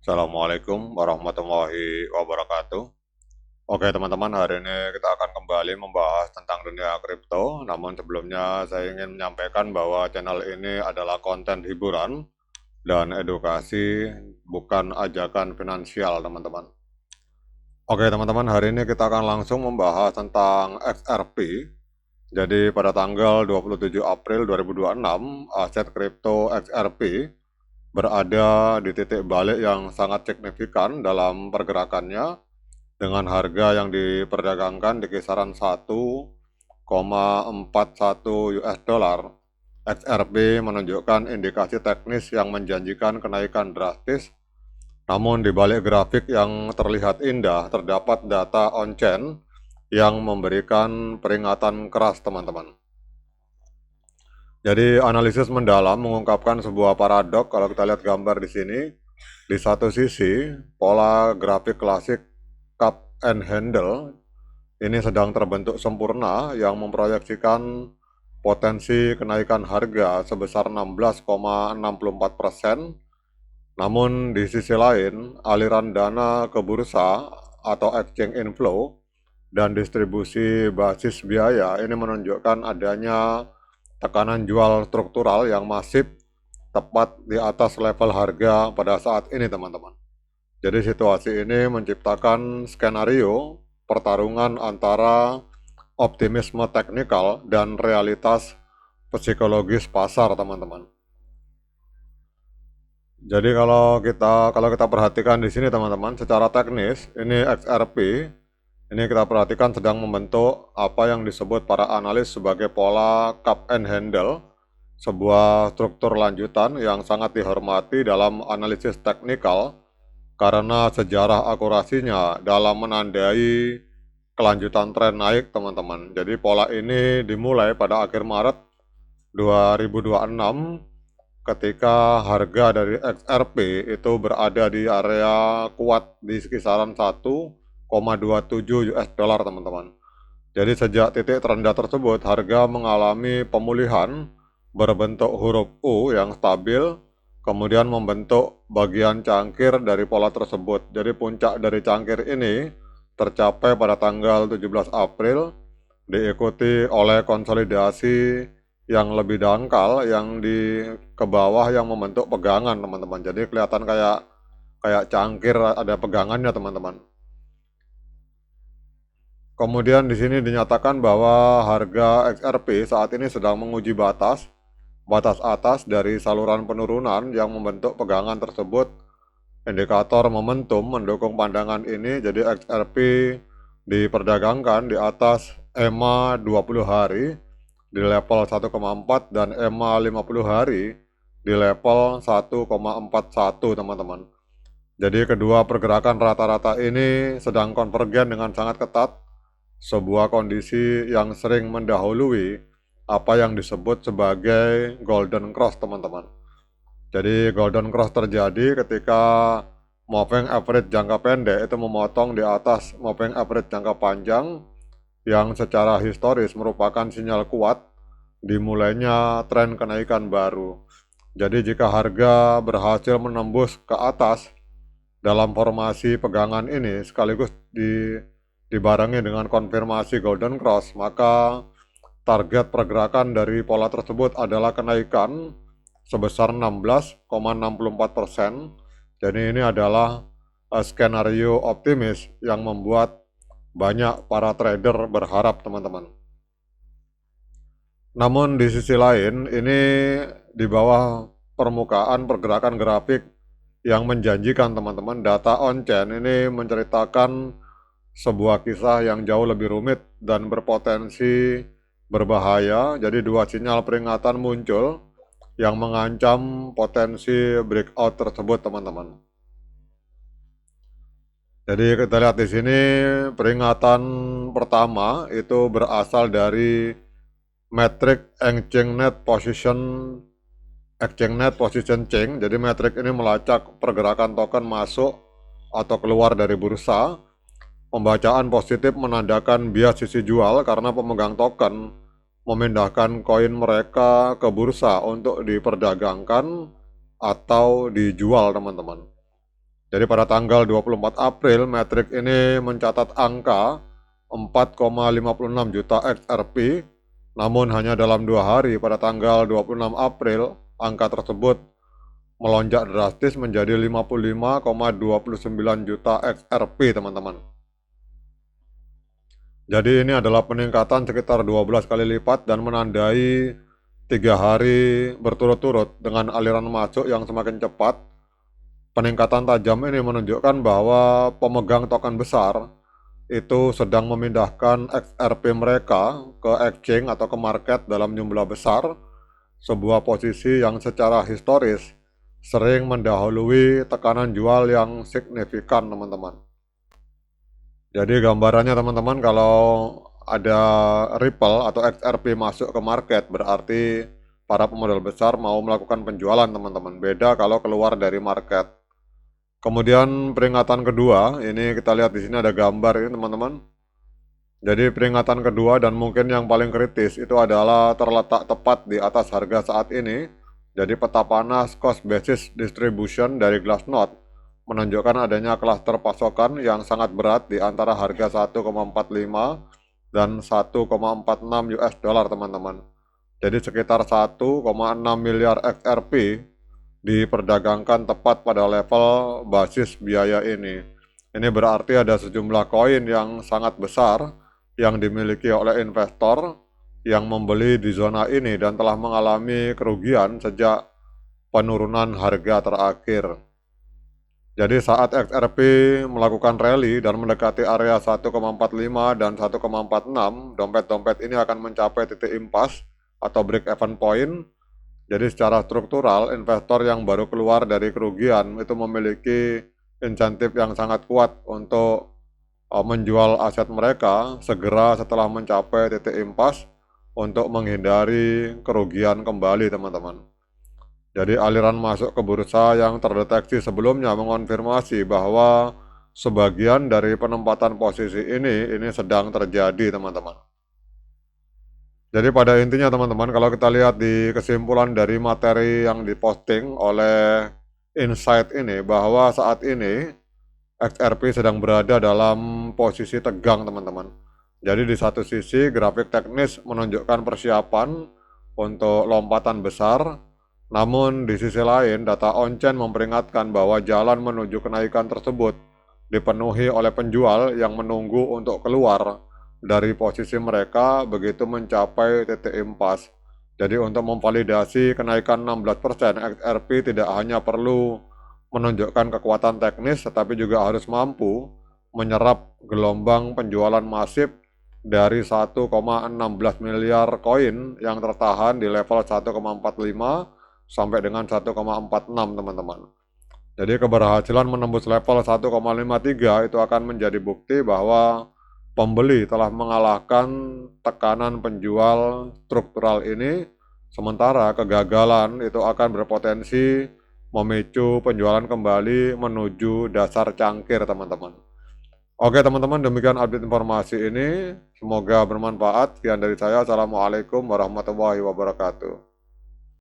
Assalamualaikum warahmatullahi wabarakatuh. Oke teman-teman, hari ini kita akan kembali membahas tentang dunia kripto. Namun sebelumnya saya ingin menyampaikan bahwa channel ini adalah konten hiburan dan edukasi, bukan ajakan finansial teman-teman. Oke teman-teman, hari ini kita akan langsung membahas tentang XRP. Jadi pada tanggal 27 April 2026, aset kripto XRP berada di titik balik yang sangat signifikan dalam pergerakannya dengan harga yang diperdagangkan di kisaran 1,41 US dollar. XRP menunjukkan indikasi teknis yang menjanjikan kenaikan drastis, namun di balik grafik yang terlihat indah terdapat data on-chain yang memberikan peringatan keras teman-teman. Jadi analisis mendalam mengungkapkan sebuah paradok. Kalau kita lihat gambar di sini, di satu sisi pola grafik klasik cup and handle ini sedang terbentuk sempurna yang memproyeksikan potensi kenaikan harga sebesar 16,64%. Namun di sisi lain, aliran dana ke bursa atau exchange inflow dan distribusi basis biaya ini menunjukkan adanya tekanan jual struktural yang masif tepat di atas level harga pada saat ini teman-teman. Jadi situasi ini menciptakan skenario pertarungan antara optimisme teknikal dan realitas psikologis pasar teman-teman. Jadi kalau kita perhatikan di sini teman-teman, secara teknis ini XRP ini kita perhatikan sedang membentuk apa yang disebut para analis sebagai pola cup and handle, sebuah struktur lanjutan yang sangat dihormati dalam analisis teknikal karena sejarah akurasinya dalam menandai kelanjutan tren naik teman-teman. Jadi pola ini dimulai pada akhir Maret 2026 ketika harga dari XRP itu berada di area kuat di kisaran 1,27 US dollar teman-teman. Jadi sejak titik terendah tersebut harga mengalami pemulihan berbentuk huruf U yang stabil, kemudian membentuk bagian cangkir dari pola tersebut. Jadi puncak dari cangkir ini tercapai pada tanggal 17 April, diikuti oleh konsolidasi yang lebih dangkal yang di ke bawah yang membentuk pegangan teman-teman. Jadi kelihatan kayak cangkir ada pegangannya teman-teman. Kemudian di sini dinyatakan bahwa harga XRP saat ini sedang menguji batas atas dari saluran penurunan yang membentuk pegangan tersebut. Indikator momentum mendukung pandangan ini, jadi XRP diperdagangkan di atas EMA 20 hari di level 1,4 dan EMA 50 hari di level 1,41 teman-teman. Jadi kedua pergerakan rata-rata ini sedang konvergen dengan sangat ketat, sebuah kondisi yang sering mendahului apa yang disebut sebagai golden cross teman-teman. Jadi golden cross terjadi ketika moving average jangka pendek itu memotong di atas moving average jangka panjang yang secara historis merupakan sinyal kuat dimulainya tren kenaikan baru. Jadi jika harga berhasil menembus ke atas dalam formasi pegangan ini sekaligus dibarengi dengan konfirmasi golden cross, maka target pergerakan dari pola tersebut adalah kenaikan sebesar 16,64%. Jadi ini adalah skenario optimis yang membuat banyak para trader berharap teman-teman. Namun di sisi lain ini di bawah permukaan pergerakan grafik yang menjanjikan teman-teman, data on-chain ini menceritakan sebuah kisah yang jauh lebih rumit dan berpotensi berbahaya. Jadi dua sinyal peringatan muncul yang mengancam potensi breakout tersebut teman-teman. Jadi kita lihat di sini peringatan pertama itu berasal dari metrik exchange net position change. Jadi metrik ini melacak pergerakan token masuk atau keluar dari bursa. Pembacaan positif menandakan bias sisi jual karena pemegang token memindahkan koin mereka ke bursa untuk diperdagangkan atau dijual teman-teman. Jadi pada tanggal 24 April, Matrix ini mencatat angka 4,56 juta XRP, namun hanya dalam 2 hari pada tanggal 26 April, angka tersebut melonjak drastis menjadi 55,29 juta XRP, teman-teman. Jadi ini adalah peningkatan sekitar 12 kali lipat dan menandai 3 hari berturut-turut dengan aliran masuk yang semakin cepat. Peningkatan tajam ini menunjukkan bahwa pemegang token besar itu sedang memindahkan XRP mereka ke exchange atau ke market dalam jumlah besar, sebuah posisi yang secara historis sering mendahului tekanan jual yang signifikan, teman-teman. Jadi gambarannya, teman-teman, kalau ada Ripple atau XRP masuk ke market, berarti para pemodal besar mau melakukan penjualan, teman-teman. Beda kalau keluar dari market. Kemudian peringatan kedua, ini kita lihat di sini ada gambar ini, teman-teman. Jadi peringatan kedua dan mungkin yang paling kritis itu adalah terletak tepat di atas harga saat ini. Jadi peta panas cost basis distribution dari Glassnode menunjukkan adanya klaster pasokan yang sangat berat di antara harga 1,45 dan 1,46 US dollar, teman-teman. Jadi sekitar 1,6 miliar XRP diperdagangkan tepat pada level basis biaya ini. Ini berarti ada sejumlah koin yang sangat besar yang dimiliki oleh investor yang membeli di zona ini dan telah mengalami kerugian sejak penurunan harga terakhir. Jadi saat XRP melakukan rally dan mendekati area 1,45 dan 1,46, dompet-dompet ini akan mencapai titik impas atau break-even point. Jadi secara struktural, investor yang baru keluar dari kerugian itu memiliki insentif yang sangat kuat untuk menjual aset mereka segera setelah mencapai titik impas untuk menghindari kerugian kembali, teman-teman. Jadi aliran masuk ke bursa yang terdeteksi sebelumnya mengonfirmasi bahwa sebagian dari penempatan posisi ini sedang terjadi, teman-teman. Jadi pada intinya, teman-teman, kalau kita lihat di kesimpulan dari materi yang diposting oleh Insight ini, bahwa saat ini XRP sedang berada dalam posisi tegang, teman-teman. Jadi di satu sisi grafik teknis menunjukkan persiapan untuk lompatan besar, namun di sisi lain data on-chain memperingatkan bahwa jalan menuju kenaikan tersebut dipenuhi oleh penjual yang menunggu untuk keluar dari posisi mereka begitu mencapai titik impas. Jadi untuk memvalidasi kenaikan 16%, XRP tidak hanya perlu menunjukkan kekuatan teknis, tetapi juga harus mampu menyerap gelombang penjualan masif dari 1,16 miliar koin yang tertahan di level 1,45 sampai dengan 1,46, teman-teman. Jadi keberhasilan menembus level 1,53 itu akan menjadi bukti bahwa pembeli telah mengalahkan tekanan penjual struktural ini, sementara kegagalan itu akan berpotensi memicu penjualan kembali menuju dasar cangkir, teman-teman. Oke, teman-teman, demikian update informasi ini. Semoga bermanfaat. Sekian dari saya. Assalamualaikum warahmatullahi wabarakatuh.